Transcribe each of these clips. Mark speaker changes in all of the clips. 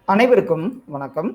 Speaker 1: அனைவருக்கும் வணக்கம்.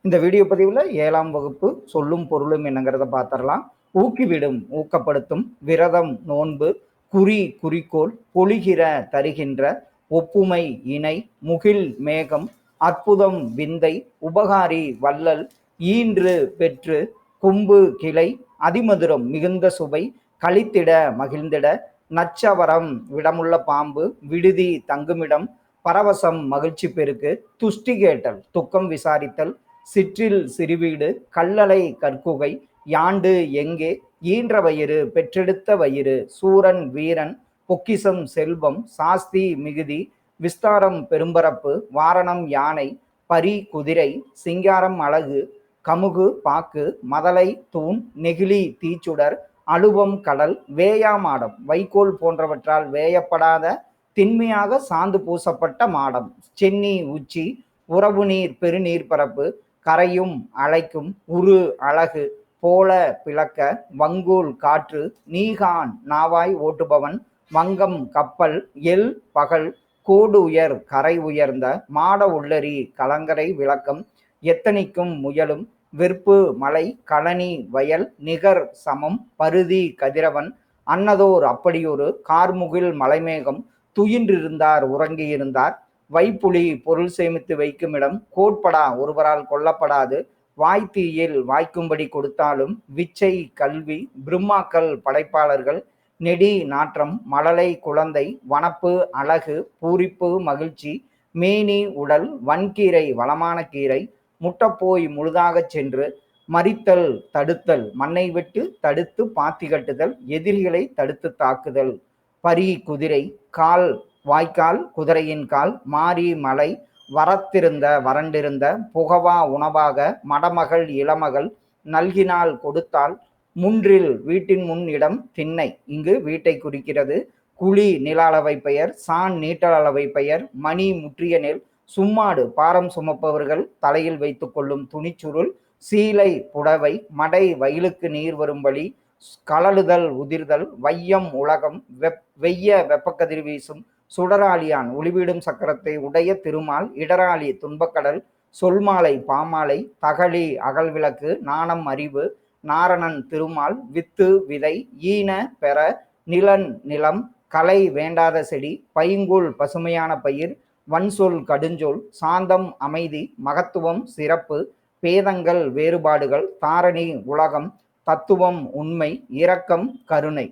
Speaker 1: இந்த வீடியோ பதிவுல 7ஆம் வகுப்பு சொல்லும் பொருளும் என்னங்கிறத பார்த்துரலாம். ஊக்கிவிடும், ஊக்கப்படுத்தும், விரதம், நோன்பு, குறி, குறிக்கோள், பொழிகிற, தருகின்ற, ஒப்புமை, இணை, முகில், மேகம், அற்புதம், விந்தை, உபகாரி, வள்ளல், ஈன்று, பெற்று, கொம்பு, கிளை, அதிமதுரம், மிகுந்த சுவை, களித்திட, மகிழ்ந்திட, நச்சவரம், விடமுள்ள பாம்பு, விடுதி, தங்குமிடம், பரவசம், மகிழ்ச்சி பெருக்கு, துஷ்டி கேட்டல், துக்கம் விசாரித்தல், சிற்றில், சிறுவீடு, கல்லளை, கற்குகை, யாண்டு, எங்கே, ஈன்ற வயிறு, பெற்றெடுத்த வயிறு, சூரன், வீரன், பொக்கிசம், செல்வம், சாஸ்தி, மிகுதி, விஸ்தாரம், பெரும்பரப்பு, வாரணம், யானை, பரி, குதிரை, சிங்காரம், அழகு, கமுகு, பாக்கு, மதலை, தூண், நெகிழி, தீச்சுடர், அலுவம், கடல், வேயாமாடம், வைக்கோல் போன்றவற்றால் வேயப்படாத திண்மையாக சாந்து பூசப்பட்ட மாடம், சென்னி, உச்சி, உறவு நீர், பெருநீர் பரப்பு, கரையும், அலைக்கும், உரு, அழகு, போல, பிளக்க, வங்கூல், காற்று, நீகான், நாவாய் ஓட்டுபவன், வங்கம், கப்பல், எல், பகல், கோடு உயர், கரை உயர்ந்த, மாட உள்ளரி, கலங்கரை விளக்கம், எத்தனிக்கும், முயலும், வெற்பு, மலை, களனி, வயல், நிகர், சமம், பருதி, கதிரவன், அன்னதோர் அப்படியொரு, கார்முகில், மலைமேகம், துயின்றிருந்தார், உறங்கியிருந்தார், வைப்புலி, பொருள் சேமித்து வைக்குமிடம், கோட்படா, ஒருவரால் கொல்லப்படாது, வாய்த்தீயில், வாய்க்கும்படி கொடுத்தாலும், விச்சை, கல்வி, பிரம்மாக்கள், படைப்பாளர்கள், நெடி, நாற்றம், மழலை, குழந்தை, வனப்பு, அழகு, பூரிப்பு, மகிழ்ச்சி, மேனி, உடல், வன்கீரை, வளமான கீரை, முட்டப்போய், முழுதாகச் சென்று, மறித்தல், தடுத்தல், மண்ணை விட்டு தடுத்து பாத்தி கட்டுதல், எதிரிகளை தடுத்து தாக்குதல், பரி, குதிரை, கால், வாய்க்கால், குதிரையின் கால், மாரி, மலை, வரத்திருந்த, வறண்டிருந்த, புகவா, உணவாக, மடமகள், இளமகள், நல்கினால், கொடுத்தால், முன்றில், வீட்டின் முன் இடம், திண்ணை, இங்கு வீட்டை குறிக்கிறது, குழி, நில அளவை பெயர், சான், நீட்டல் அளவை பெயர், மணி, முற்றிய நெல், சும்மாடு, பாரம் சுமப்பவர்கள் தலையில் வைத்துக் கொள்ளும் துணிச்சுருள், சீலை, புடவை, மடை, வயலுக்கு நீர் வரும் வழி, கழலுதல், உதிர்தல், வையம், உலகம், வெய்ய, வெப்பக்கதிர் வீசும், சுடராளியான், ஒளிவிடும் சக்கரத்தை உடைய திருமால், இடராளி, துன்பக்கடல், சொல்மாலை, பாமாலை, தகளி, அகல்விளக்கு, நாணம், அறிவு, நாரணன், திருமால், வித்து, விதை, ஈன, பெற, நிலன், நிலம், கலை, வேண்டாத செடி, பைங்குல், பசுமையான பயிர், வன்சொல், கடுஞ்சொல், சாந்தம், அமைதி, மகத்துவம், சிறப்பு, பேதங்கள், வேறுபாடுகள், தாரணி, உலகம், தத்துவம், உண்மை, இரக்கம், கருணை.